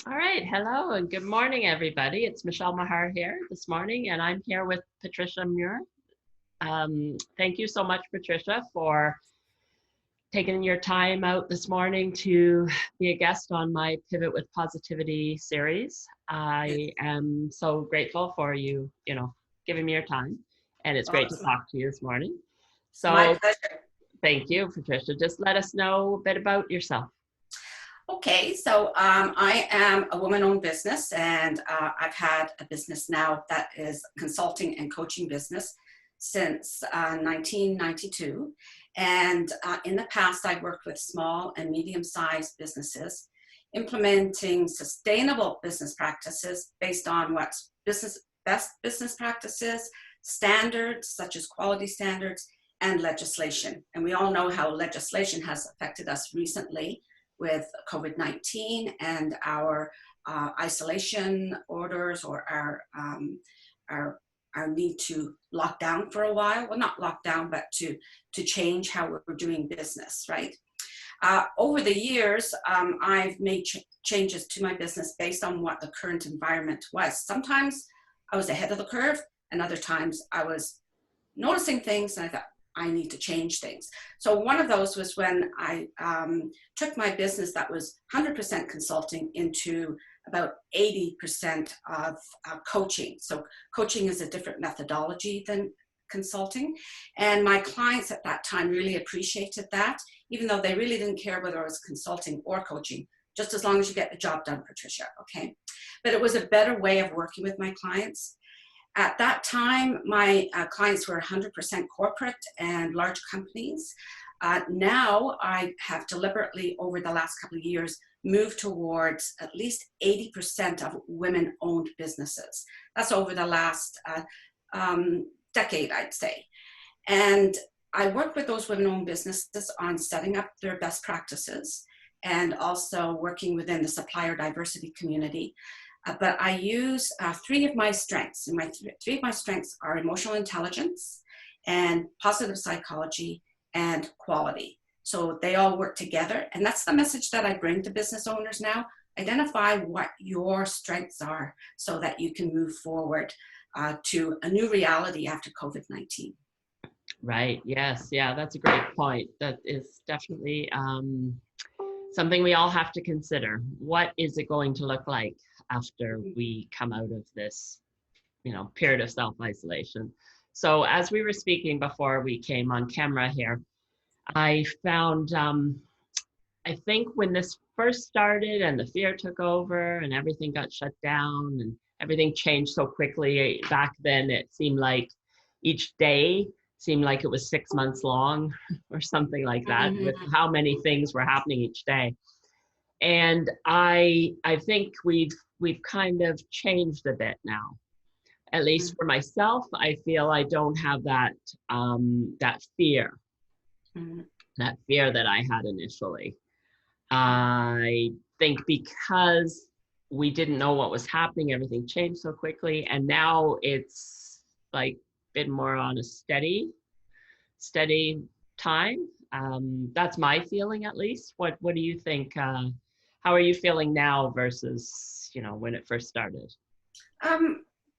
All right. Hello and good morning, everybody. It's Michele Maher here this morning, and I'm here with Patricia Muir. Thank you so much, Patricia, for taking your time out this morning to be a guest on my Pivot with Positivity series. I am so grateful for you, giving me your time, and it's great to Awesome. talk to you this morning. My So pleasure. thank you, Patricia. Just let us know a bit about yourself. Okay, so I am a woman-owned business, and I've had a business now that is consulting and coaching business since 1992. And in the past, I worked with small and medium-sized businesses, implementing sustainable business practices based on what's best business practices, standards such as quality standards, and legislation. And we all know how legislation has affected us recently with COVID-19 and our isolation orders, or our need to lock down for a while. Well, not lock down, but to change how we're doing business, right? Over the years, I've made changes to my business based on what the current environment was. Sometimes I was ahead of the curve, and other times I was noticing things and I thought, I need to change things. So one of those was when I took my business that was 100% consulting into about 80% of coaching. So coaching is a different methodology than consulting. And my clients at that time really appreciated that, even though they really didn't care whether I was consulting or coaching, just as long as you get the job done, Patricia, okay? But it was a better way of working with my clients. At that time, my clients were 100% corporate and large companies. Now, I have deliberately, over the last couple of years, moved towards at least 80% of women-owned businesses. That's over the last decade, I'd say. And I work with those women-owned businesses on setting up their best practices and also working within the supplier diversity community. But I use three of my strengths, and three of my strengths are emotional intelligence and positive psychology and quality. So they all work together, and that's the message that I bring to business owners now. Identify what your strengths are so that you can move forward to a new reality after COVID-19. Right. Yes. Yeah, that's a great point. That is definitely something we all have to consider. What is it going to look like after we come out of this, period of self-isolation? So as we were speaking before we came on camera here, I found, I think when this first started and the fear took over and everything got shut down and everything changed so quickly, back then it seemed like each day seemed like it was 6 months long or something like that, with how many things were happening each day. And I think we've kind of changed a bit now. At least for myself, I feel I don't have that that fear, that fear that I had initially. I think because we didn't know what was happening, everything changed so quickly, and now it's like been more on a steady time. That's my feeling, at least. What do you think? How are you feeling now versus when it first started?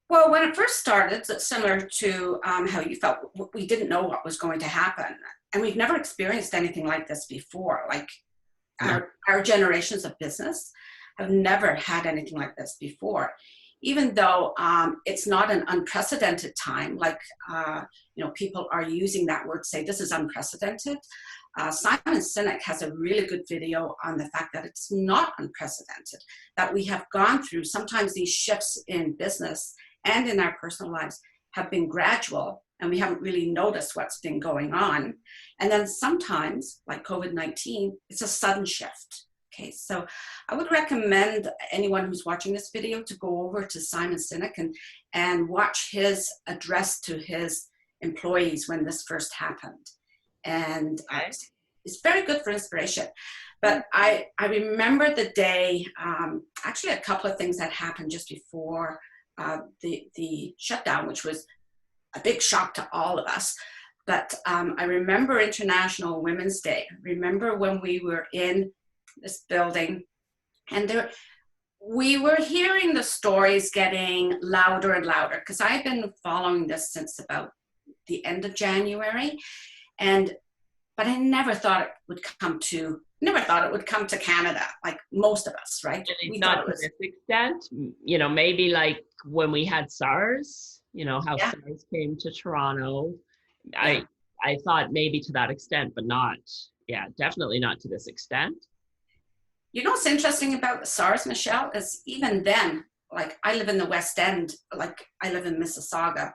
Well, when it first started, it's similar to how you felt. We didn't know what was going to happen, and we've never experienced anything like this before. Like our generations of business have never had anything like this before. Even though it's not an unprecedented time, like people are using that word to say this is unprecedented. Simon Sinek has a really good video on the fact that it's not unprecedented, that we have gone through, sometimes these shifts in business and in our personal lives have been gradual, and we haven't really noticed what's been going on. And then sometimes, like COVID-19, it's a sudden shift. Okay, so I would recommend anyone who's watching this video to go over to Simon Sinek and watch his address to his employees when this first happened. And it's very good for inspiration. But I remember the day, actually a couple of things that happened just before the shutdown, which was a big shock to all of us. But I remember International Women's Day. Remember when we were in this building, and we were hearing the stories getting louder and louder, because I've been following this since about the end of January, but I never thought it would come to Canada, like most of us, right? Really We thought not it to was, this extent, maybe like when we had SARS, how yeah, SARS came to Toronto. yeah. I thought maybe to that extent, but not, yeah, definitely not to this extent. You know what's interesting about the SARS, Michelle, is even then, like I live in the West End, like I live in Mississauga,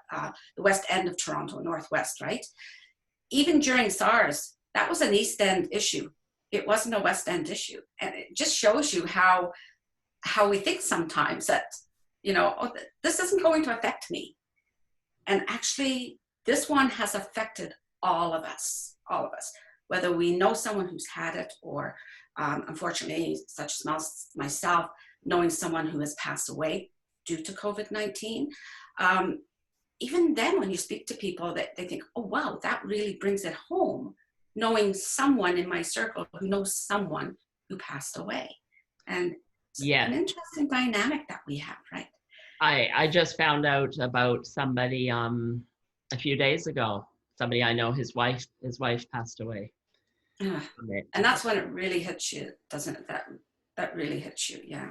the West End of Toronto, Northwest, right? Even during SARS, that was an East End issue. It wasn't a West End issue. And it just shows you how we think sometimes that, oh, this isn't going to affect me. And actually, this one has affected all of us, whether we know someone who's had it or unfortunately, such as myself, knowing someone who has passed away due to COVID-19. Even then, when you speak to people, that they think, oh, wow, that really brings it home, knowing someone in my circle who knows someone who passed away. And it's an interesting dynamic that we have, right? I just found out about somebody a few days ago. Somebody I know, his wife passed away. And that's when it really hits you, doesn't it? That really hits you, yeah.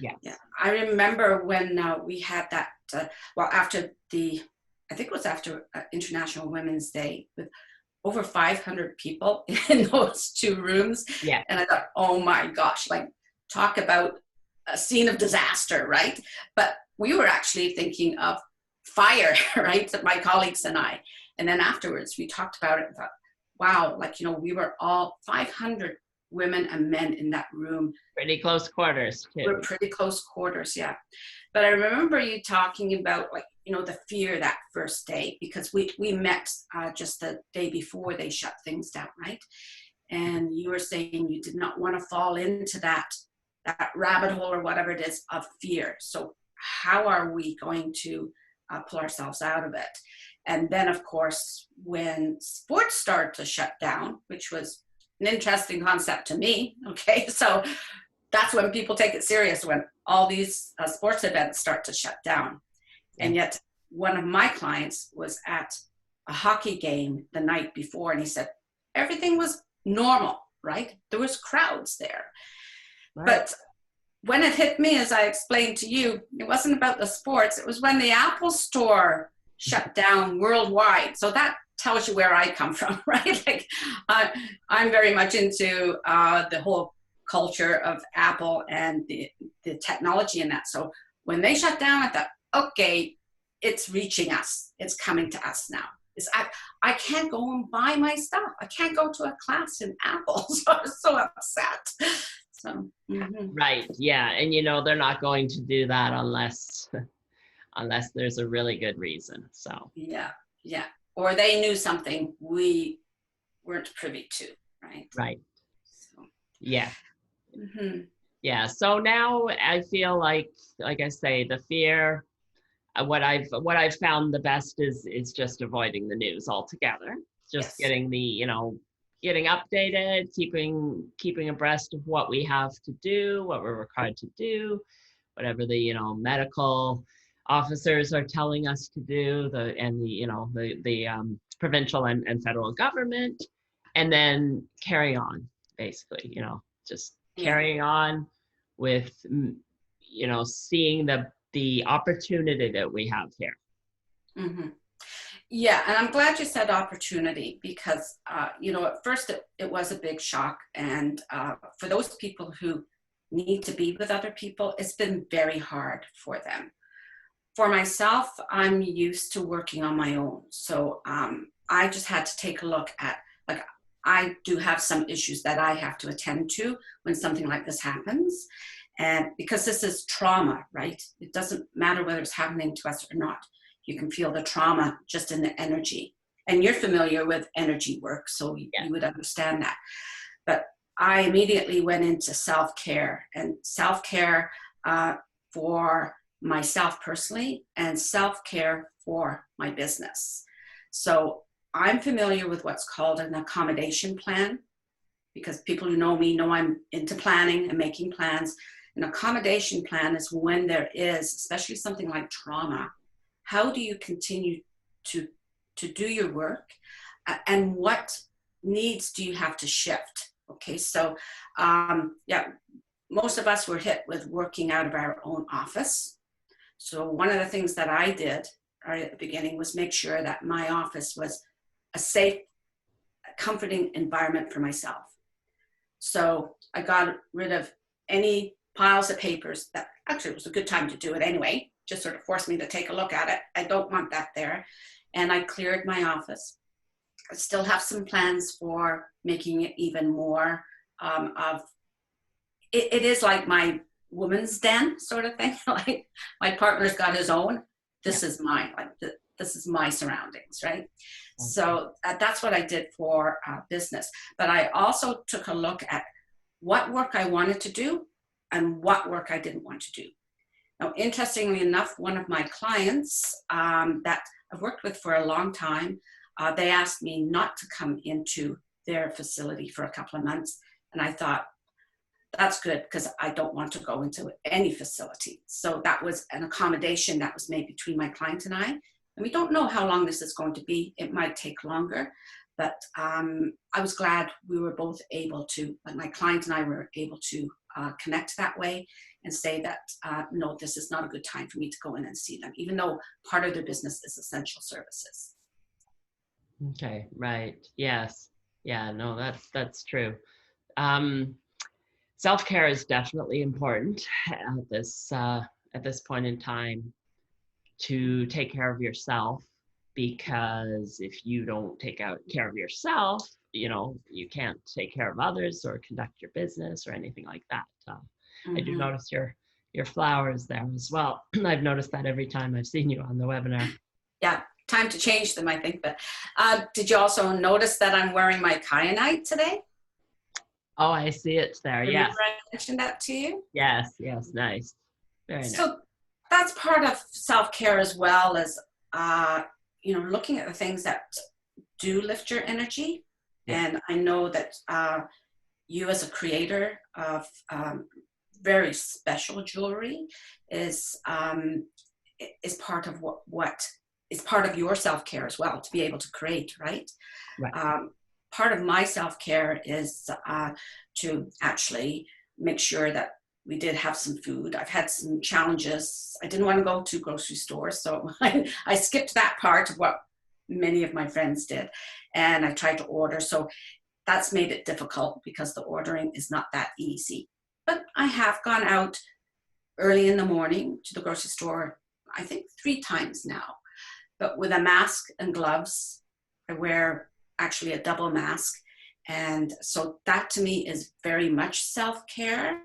Yes. Yeah. I remember when we had that, after I think it was after International Women's Day, with over 500 people in those 2 rooms. Yeah. And I thought, oh my gosh, like talk about a scene of disaster, right? But we were actually thinking of fire, right? My colleagues and I. And then afterwards we talked about it and thought, wow, like, we were all 500 women and men in that room. Pretty close quarters, too. We're pretty close quarters, yeah. But I remember you talking about, like, the fear that first day, because we met just the day before they shut things down, right? And you were saying you did not want to fall into that rabbit hole or whatever it is of fear. So how are we going to pull ourselves out of it? And then, of course, when sports started to shut down, which was an interesting concept to me, okay? So that's when people take it serious, when all these sports events start to shut down. Yeah. And yet one of my clients was at a hockey game the night before, and he said everything was normal, right? There was crowds there. Right. But when it hit me, as I explained to you, it wasn't about the sports. It was when the Apple store shut down worldwide. So that tells you where I come from, right? Like I'm very much into the whole culture of Apple and the technology in that. So when they shut down, I thought, okay, it's reaching us. It's coming to us now. I can't go and buy my stuff. I can't go to a class in Apple. So I was so upset. So, Right. Yeah. And, they're not going to do that unless there's a really good reason. So, yeah. Or they knew something we weren't privy to, right? Right. So. Yeah. Yeah. So now I feel like I say, the fear, what I've found the best is just avoiding the news altogether. Just getting getting updated, keeping abreast of what we have to do, what we're required to do, whatever the medical officers are telling us to do, the provincial and federal government, and then carry on, basically, just carrying on with seeing the opportunity that we have here. Yeah, and I'm glad you said opportunity, because at first it was a big shock, and for those people who need to be with other people, it's been very hard for them. For myself, I'm used to working on my own. So I just had to take a look at, like, I do have some issues that I have to attend to when something like this happens. And because this is trauma, right? It doesn't matter whether it's happening to us or not. You can feel the trauma just in the energy. And you're familiar with energy work, so you would understand that. But I immediately went into self-care, and self-care for myself personally, and self-care for my business. So I'm familiar with what's called an accommodation plan, because people who know me know I'm into planning and making plans. An accommodation plan is when there is, especially something like trauma, how do you continue to do your work, and what needs do you have to shift? Okay, so yeah, most of us were hit with working out of our own office. So one of the things that I did right at the beginning was make sure that my office was a safe, comforting environment for myself. So I got rid of any piles of papers that, actually it was a good time to do it anyway, just sort of forced me to take a look at it. I don't want that there. And I cleared my office. I still have some plans for making it even more it is like my woman's den sort of thing. Like my partner's got his own. This is mine. Like this is my surroundings, right? Okay. So that's what I did for business. But I also took a look at what work I wanted to do and what work I didn't want to do. Now, interestingly enough, one of my clients that I've worked with for a long time, they asked me not to come into their facility for a couple of months. And I thought, that's good, because I don't want to go into any facility. So that was an accommodation that was made between my client and I. And we don't know how long this is going to be. It might take longer, but I was glad we were both able to, like my client and I were able to connect that way and say that, no, this is not a good time for me to go in and see them, even though part of their business is essential services. Okay, right. Yes. Yeah, no, that's true. Self-care is definitely important at this point in time, to take care of yourself, because if you don't take care of yourself, you can't take care of others or conduct your business or anything like that. I do notice your flowers there as well. I've noticed that every time I've seen you on the webinar. Yeah, time to change them, I think. But did you also notice that I'm wearing my kyanite today? Oh, I see it there. Remember Yes. I mentioned that to you? Yes. Nice. Very nice. So that's part of self-care, as well as, looking at the things that do lift your energy. Yeah. And I know that you, as a creator of very special jewelry, is part of what is part of your self-care as well, to be able to create, right? Right. Part of my self-care is to actually make sure that we did have some food. I've had some challenges. I didn't want to go to grocery stores, so I skipped that part of what many of my friends did, and I tried to order. So that's made it difficult, because the ordering is not that easy. But I have gone out early in the morning to the grocery store, I think 3 times now, but with a mask and gloves. I wear actually a double mask. And so that to me is very much self-care,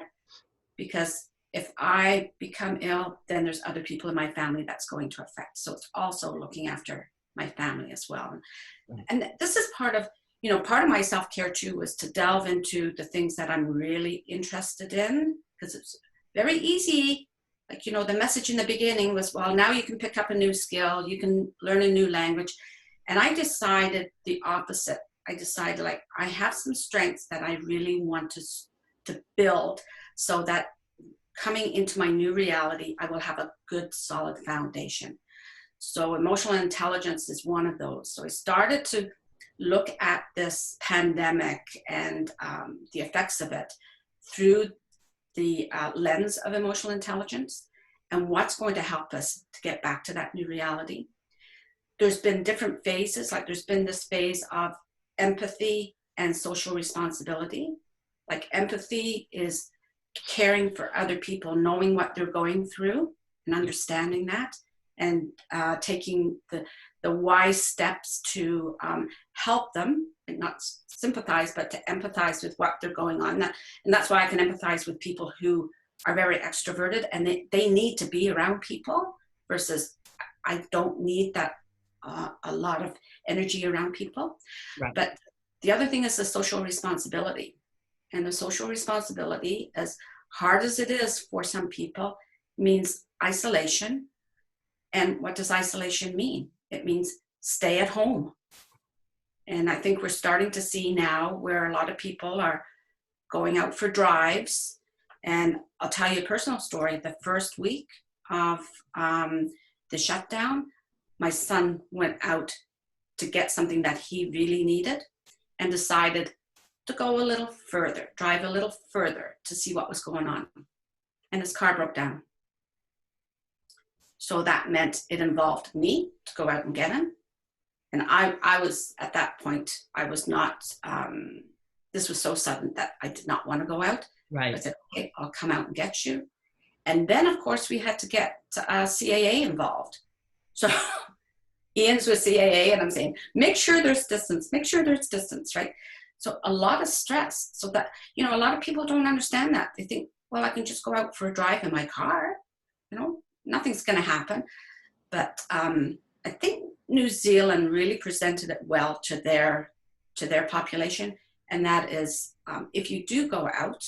because if I become ill, then there's other people in my family that's going to affect. So it's also looking after my family as well. And this is part of my self-care too, was to delve into the things that I'm really interested in, because it's very easy. Like, the message in the beginning was, well, now you can pick up a new skill, you can learn a new language. And I decided the opposite. I decided, like, I have some strengths that I really want to build, so that coming into my new reality, I will have a good, solid foundation. So emotional intelligence is one of those. So I started to look at this pandemic and the effects of it through the lens of emotional intelligence, and what's going to help us to get back to that new reality. There's been different phases. Like, there's been this phase of empathy and social responsibility. Like, empathy is caring for other people, knowing what they're going through and understanding that, and taking the wise steps to help them, and not sympathize, but to empathize with what they're going on. And that's why I can empathize with people who are very extroverted, and they need to be around people, versus I don't need that a lot of energy around people. Right. But the other thing is the social responsibility. And the social responsibility, as hard as it is for some people, means isolation. And what does isolation mean? It means stay at home. And I think we're starting to see now where a lot of people are going out for drives, And I'll tell you a personal story. The first week of the shutdown, my son went out to get something that he really needed and decided to go a little further, drive a little further to see what was going on. And his car broke down. So that meant it involved me to go out and get him. And I was, at that point, I was not, this was so sudden that I did not want to go out. Right. I said, okay, I'll come out and get you. And then, of course, we had to get CAA involved. So Ian's with CAA, and I'm saying, make sure there's distance, right? So a lot of stress. So that, you know, a lot of people don't understand that. They think, well, I can just go out for a drive in my car. You know, nothing's going to happen. But I think New Zealand really presented it well to their population. And that is, if you do go out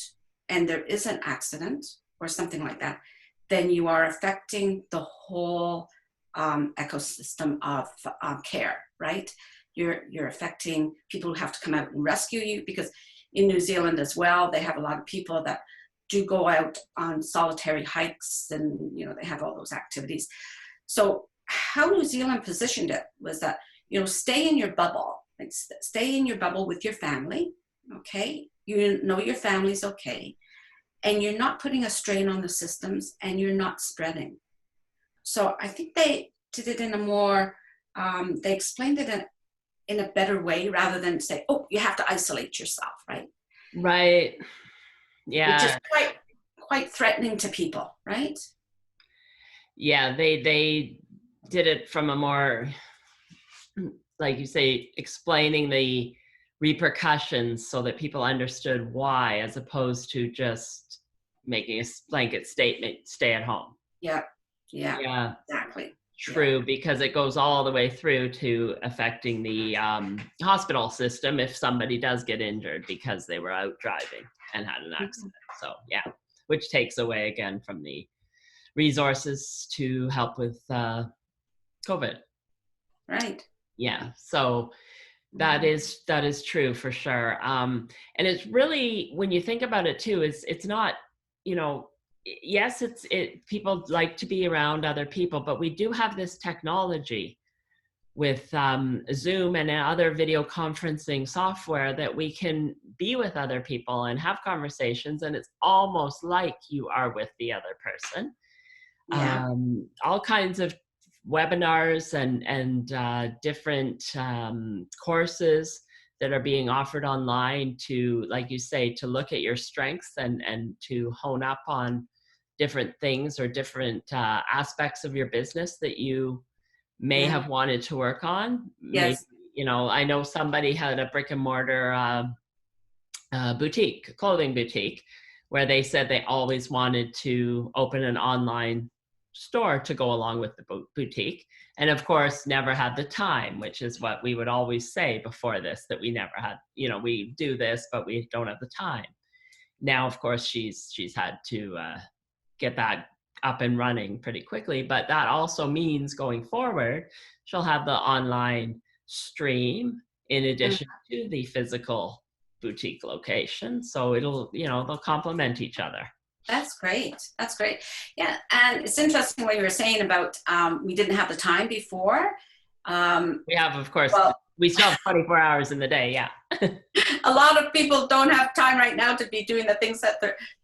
and there is an accident or something like that, then you are affecting the whole ecosystem of care, right? You're affecting people who have to come out and rescue you, because in New Zealand as well, they have a lot of people that do go out on solitary hikes, and you know, they have all those activities. So how New Zealand positioned it was that, you know, stay in your bubble, like stay in your bubble with your family, okay? You know your family's okay, and you're not putting a strain on the systems, and you're not spreading. So I think they did it in a more, they explained it in a better way, rather than say, oh, you have to isolate yourself, right? Right. Yeah. Which is quite threatening to people, right? Yeah, they did it from a more, like you say, explaining the repercussions so that people understood why, as opposed to just making a blanket statement, stay at home. Yeah, exactly. True, yeah. Because it goes all the way through to affecting the hospital system if somebody does get injured because they were out driving and had an accident. So yeah, which takes away again from the resources to help with COVID. Right. Yeah, so that is true for sure. And it's really, when you think about it too, it's not, you know, yes, people like to be around other people, but we do have this technology with Zoom and other video conferencing software that we can be with other people and have conversations, and it's almost like you are with the other person. Yeah. All kinds of webinars and different courses that are being offered online to, like you say, to look at your strengths and to hone up on different things or different aspects of your business that you may have wanted to work on. Yes. Maybe, you know, I know somebody had a brick and mortar boutique, clothing boutique, where they said they always wanted to open an online store to go along with the boutique, and of course never had the time, which is what we would always say before this, that we never had, you know, we do this but we don't have the time. Now of course she's had to get that up and running pretty quickly, but that also means going forward she'll have the online stream in addition to the physical boutique location, so it'll, you know, they'll complement each other. That's great. That's great. Yeah. And it's interesting what you were saying about we didn't have the time before. We have, of course, well, we still have 24 hours in the day. Yeah. A lot of people don't have time right now to be doing the things that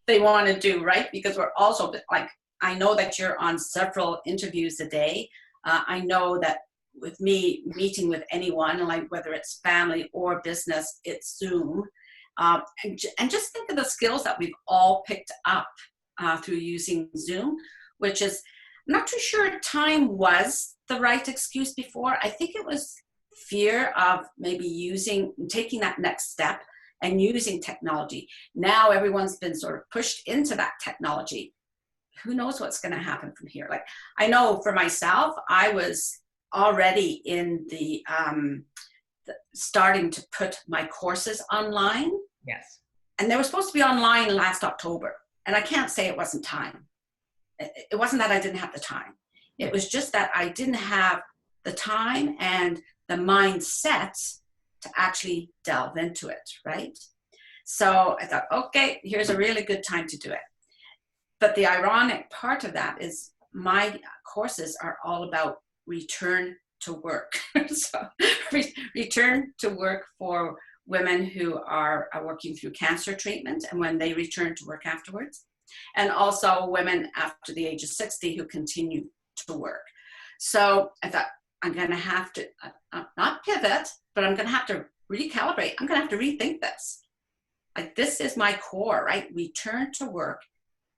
they want to do, right? Because we're also, like, I know that you're on several interviews a day. I know that with me meeting with anyone, like whether it's family or business, it's Zoom. And just think of the skills that we've all picked up through using Zoom, which is, I'm not too sure time was the right excuse before. I think it was fear of maybe taking that next step and using technology. Now everyone's been sort of pushed into that technology. Who knows what's going to happen from here? Like, I know for myself, I was already in the starting to put my courses online. Yes. And they were supposed to be online last October. And I can't say it wasn't time. It wasn't that I didn't have the time. It was just that I didn't have the time and the mindset to actually delve into it, right? So I thought, okay, here's a really good time to do it. But the ironic part of that is my courses are all about return to work. So return to work for women who are working through cancer treatment and when they return to work afterwards. And also women after the age of 60 who continue to work. So I thought, I'm going to have to, not pivot, but I'm going to have to recalibrate. I'm going to have to rethink this. Like, this is my core, right? Return to work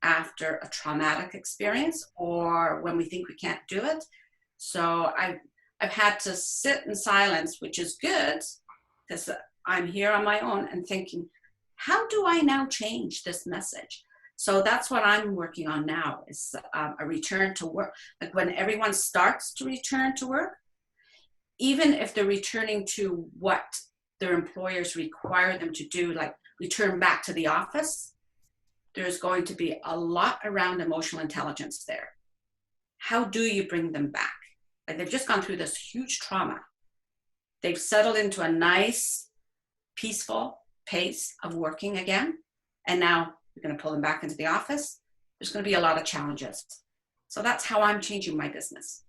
after a traumatic experience or when we think we can't do it. So I've had to sit in silence, which is good because I'm here on my own and thinking, how do I now change this message? So that's what I'm working on now, is a return to work. Like, when everyone starts to return to work, even if they're returning to what their employers require them to do, like return back to the office, there's going to be a lot around emotional intelligence there. How do you bring them back? Like, they've just gone through this huge trauma. They've settled into a nice, peaceful pace of working again. And now you're going to pull them back into the office. There's going to be a lot of challenges. So that's how I'm changing my business.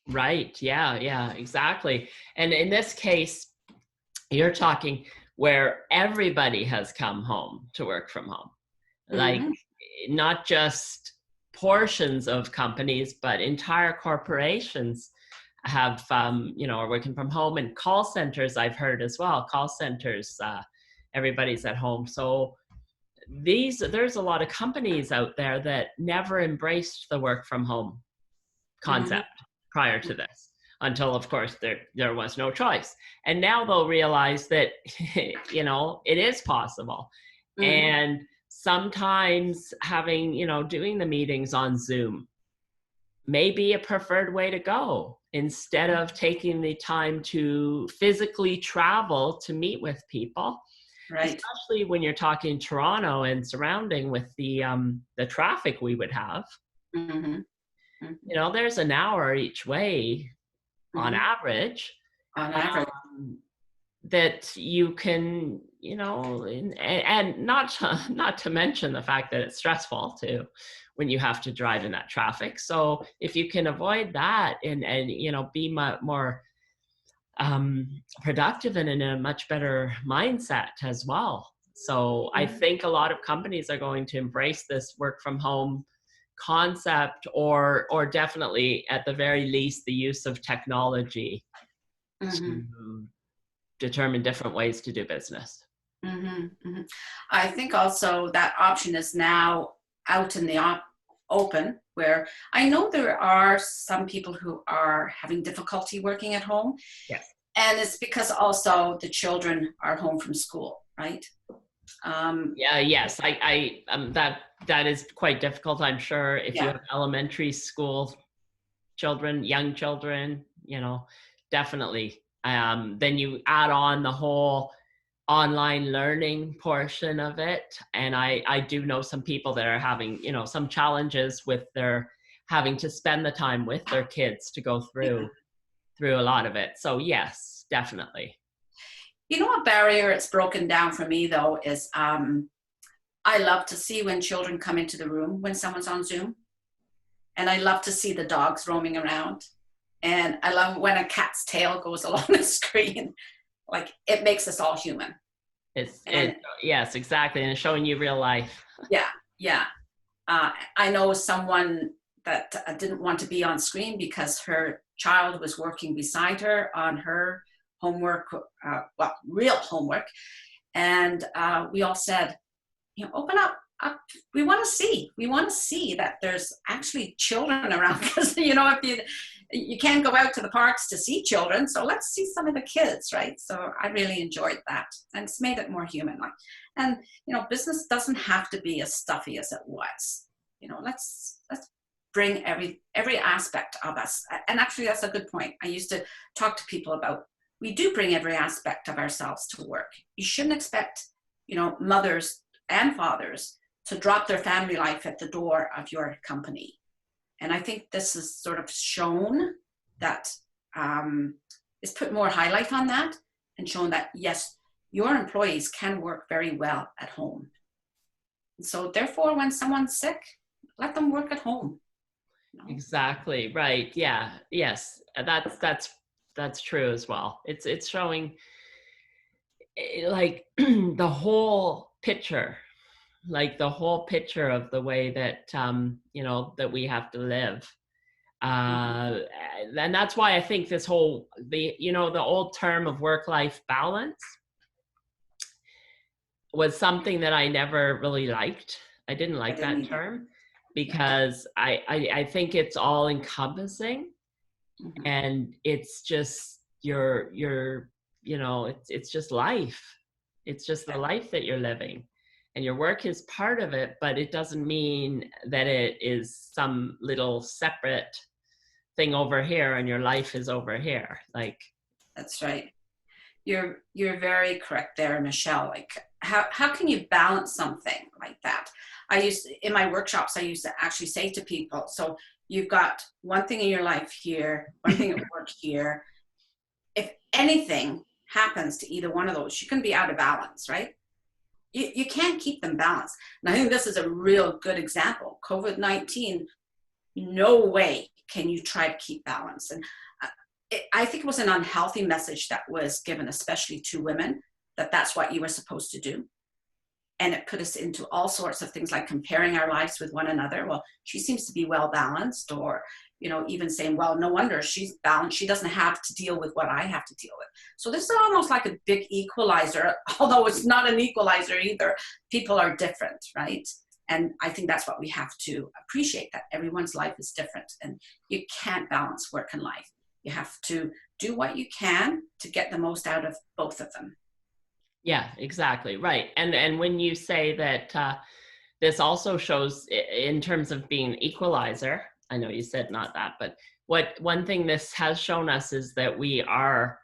Right. Yeah, exactly. And in this case, you're talking where everybody has come home to work from home. Like, not just portions of companies, but entire corporations have, are working from home, and call centers, I've heard as well, call centers, everybody's at home. So there's a lot of companies out there that never embraced the work from home concept prior to this, until, of course, there was no choice. And now they'll realize that, it is possible. And sometimes having, doing the meetings on Zoom may be a preferred way to go, instead of taking the time to physically travel to meet with people. Right. Especially when you're talking Toronto and surrounding with the traffic we would have. There's an hour each way on average. That you can, and not to mention the fact that it's stressful too, when you have to drive in that traffic. So if you can avoid that and be more productive and in a much better mindset as well. So I think a lot of companies are going to embrace this work from home concept, or definitely at the very least the use of technology to determine different ways to do business. I think also that option is now out in the open, where I know there are some people who are having difficulty working at home. Yes. And it's because also the children are home from school, right? Yes. That is quite difficult, I'm sure, if you have elementary school children, young children, definitely. Then you add on the whole online learning portion of it. And I do know some people that are having, some challenges with their having to spend the time with their kids to go through a lot of it. So yes, definitely. A barrier it's broken down for me though is I love to see when children come into the room when someone's on Zoom. And I love to see the dogs roaming around. And I love when a cat's tail goes along the screen. Like, it makes us all human. Yes, exactly. And it's showing you real life. Yeah. I know someone that didn't want to be on screen because her child was working beside her on her homework, real homework. And we all said, open up. We want to see that there's actually children around, because if you can't go out to the parks to see children, so let's see some of the kids, right? So I really enjoyed that, and it's made it more human. And business doesn't have to be as stuffy as it was. Let's bring every aspect of us. And actually, that's a good point. I used to talk to people about, we do bring every aspect of ourselves to work. You shouldn't expect mothers and fathers to drop their family life at the door of your company. And I think this is sort of shown that, it's put more highlight on that and shown that, yes, your employees can work very well at home. And so therefore, when someone's sick, let them work at home. Exactly. Right. Yeah. Yes. That's true as well. It's showing like the whole picture, like the whole picture of the way that that we have to live. And that's why I think this whole the old term of work-life balance was something that I never really liked. I didn't like that term because I think it's all encompassing, and it's just it's just life. It's just the life that you're living, and your work is part of it, but it doesn't mean that it is some little separate thing over here and your life is over here. Like, that's right. You're very correct there, Michele. Like, how can you balance something like that? In my workshops, I used to actually say to people, so you've got one thing in your life here, one thing at work here. If anything happens to either one of those, you can be out of balance, right? You can't keep them balanced. And I think this is a real good example. COVID-19, no way can you try to keep balance. And I think it was an unhealthy message that was given, especially to women, that that's what you were supposed to do. And it put us into all sorts of things like comparing our lives with one another. Well, she seems to be well balanced, or, even saying, well, no wonder she's balanced. She doesn't have to deal with what I have to deal with. So this is almost like a big equalizer, although it's not an equalizer either. People are different, right? And I think that's what we have to appreciate, that everyone's life is different and you can't balance work and life. You have to do what you can to get the most out of both of them. Yeah, exactly. Right. And when you say that this also shows in terms of being an equalizer, I know you said not that, but one thing this has shown us is that we are,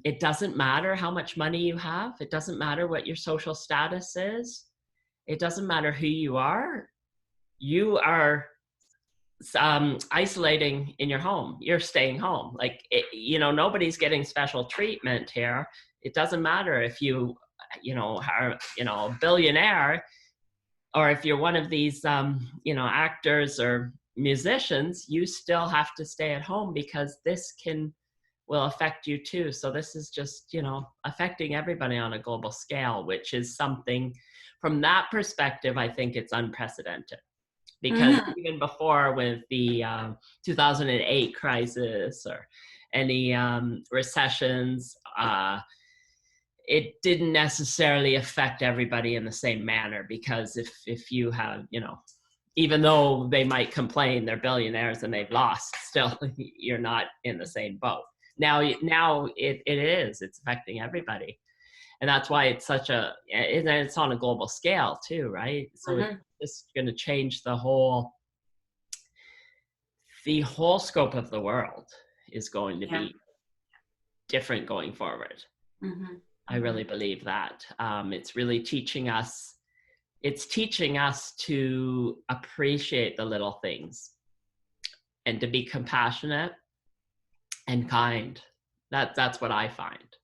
it doesn't matter how much money you have. It doesn't matter what your social status is. It doesn't matter who you are. You are isolating in your home. You're staying home. Like, nobody's getting special treatment here. It doesn't matter if you are, a billionaire, or if you're one of these, actors or musicians, you still have to stay at home because this will affect you too. So this is just, affecting everybody on a global scale, which is something from that perspective, I think it's unprecedented. Because even before with the 2008 crisis or any recessions, it didn't necessarily affect everybody in the same manner, because if you have, even though they might complain they're billionaires and they've lost, still you're not in the same boat. Now it's affecting everybody. And that's why it's it's on a global scale too, right? So it's going to change the whole scope of the world is going to be different going forward. I really believe that. It's really teaching us to appreciate the little things and to be compassionate and kind. That's what I find.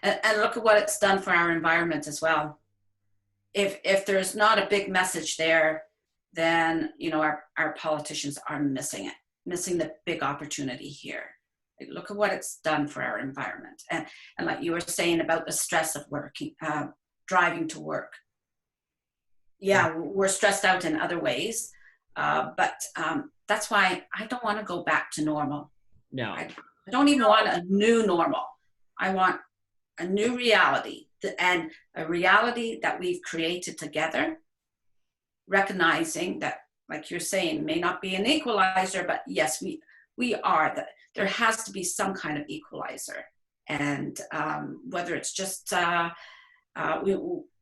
And look at what it's done for our environment as well. If there's not a big message there, then our politicians are missing the big opportunity here. Look at what it's done for our environment. And like you were saying about the stress of working, driving to work. Yeah, we're stressed out in other ways, but that's why I don't want to go back to normal. No. I don't even want a new normal. I want a new reality, and a reality that we've created together, recognizing that, like you're saying, may not be an equalizer, but yes, we are. There has to be some kind of equalizer. And whether it's just,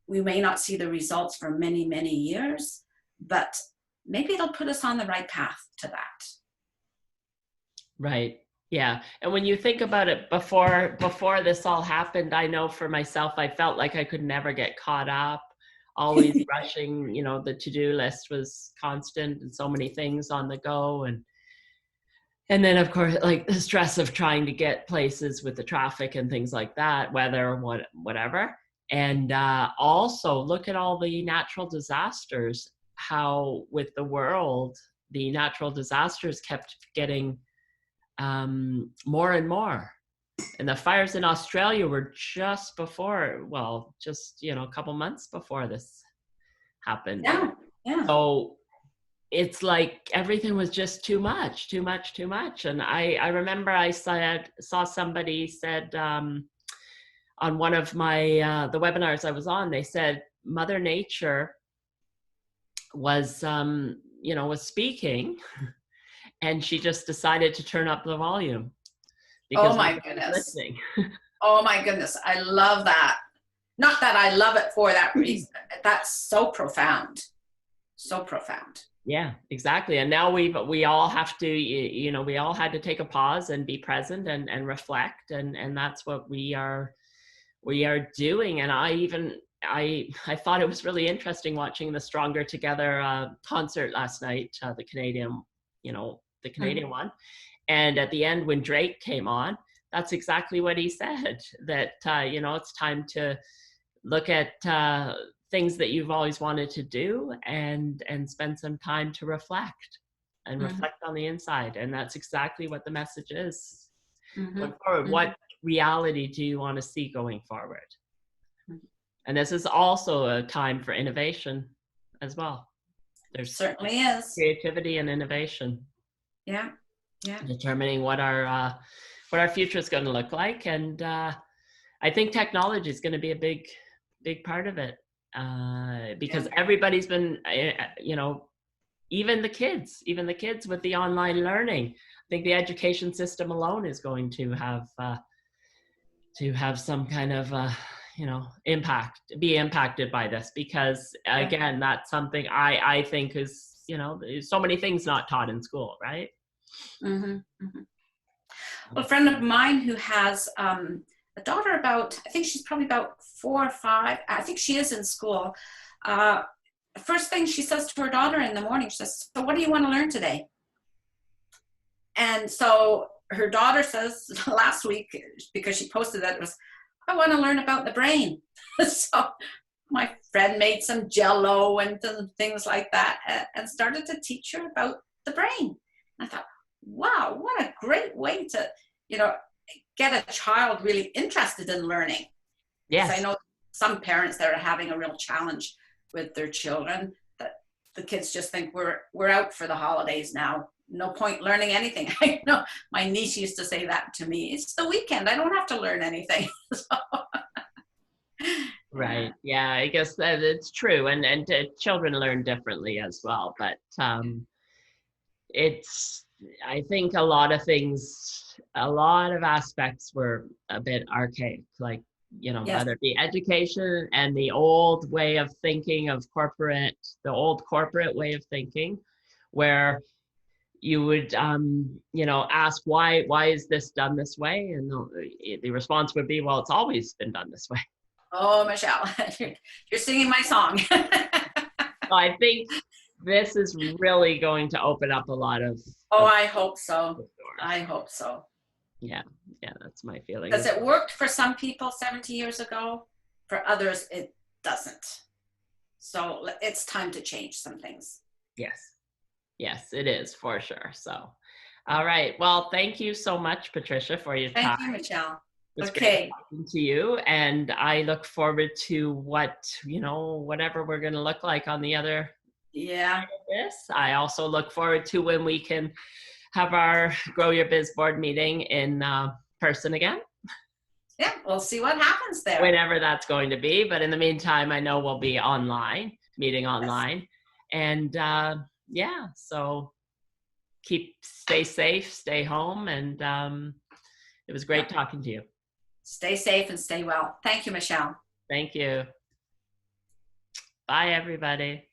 we may not see the results for many, many years, but maybe it'll put us on the right path to that. Right. Yeah. And when you think about it, before this all happened, I know for myself, I felt like I could never get caught up, always rushing, the to-do list was constant and so many things on the go. And then of course, like the stress of trying to get places with the traffic and things like that, weather, whatever. And also look at all the natural disasters how with the world, the natural disasters kept getting more and more. And the fires in Australia were just before, well, just, a couple months before this happened. Yeah, yeah. So it's like everything was just too much. And I remember I saw somebody said on one of my, the webinars I was on, they said Mother Nature was, was speaking, and she just decided to turn up the volume. Oh my goodness. Oh my goodness. I love that. Not that I love it for that reason. That's so profound. So profound. Yeah, exactly. And now we all have to, we all had to take a pause and be present and reflect. And that's what we are doing. And I thought it was really interesting watching the Stronger Together concert last night, the Canadian one. And at the end, when Drake came on, that's exactly what he said, that, it's time to look at things that you've always wanted to do and spend some time to reflect and reflect on the inside. And that's exactly what the message is going forward. What reality do you want to see going forward? And this is also a time for innovation as well. There's certainly is creativity and innovation. Yeah. Determining what our future is going to look like. And I think technology is going to be a big part of it, because everybody's been, even the kids with the online learning. I think the education system alone is going to have some kind of, be impacted by this, because again, that's something I think is, there's so many things not taught in school, right? Well, a friend of mine who has a daughter about, I think she's probably about 4 or 5. I think she is in school. First thing she says to her daughter in the morning, she says, "So what do you want to learn today?" And so her daughter says last week, because she posted that, it was, "I want to learn about the brain." So my friend made some Jell-O and things like that and started to teach her about the brain. And I thought, wow, what a great way to, get a child really interested in learning. Yes. I know some parents that are having a real challenge with their children, that the kids just think we're out for the holidays now. No point learning anything. I know my niece used to say that to me. It's the weekend. I don't have to learn anything. Right. Yeah, I guess that it's true. And children learn differently as well. But I think a lot of aspects were a bit archaic, like, whether it be education and the old way of thinking of the old corporate way of thinking, where you would, ask why is this done this way? And the response would be, well, it's always been done this way. Oh, Michele, you're singing my song. So I think this is really going to open up a lot of. I hope so. I hope so. Yeah, that's my feeling. Because it worked for some people 70 years ago. For others, it doesn't. So it's time to change some things. Yes, it is for sure. So, all right. Well, thank you so much, Patricia, for your time. Thank you, Michele. It's great talking to you, and I look forward to whatever we're going to look like on the other. Yeah. This. I also look forward to when we can have our Grow Your Biz board meeting in person again. Yeah, we'll see what happens there. Whenever that's going to be. But in the meantime, I know we'll be meeting online. And so stay safe, stay home. And it was great talking to you. Stay safe and stay well. Thank you, Michele. Thank you. Bye, everybody.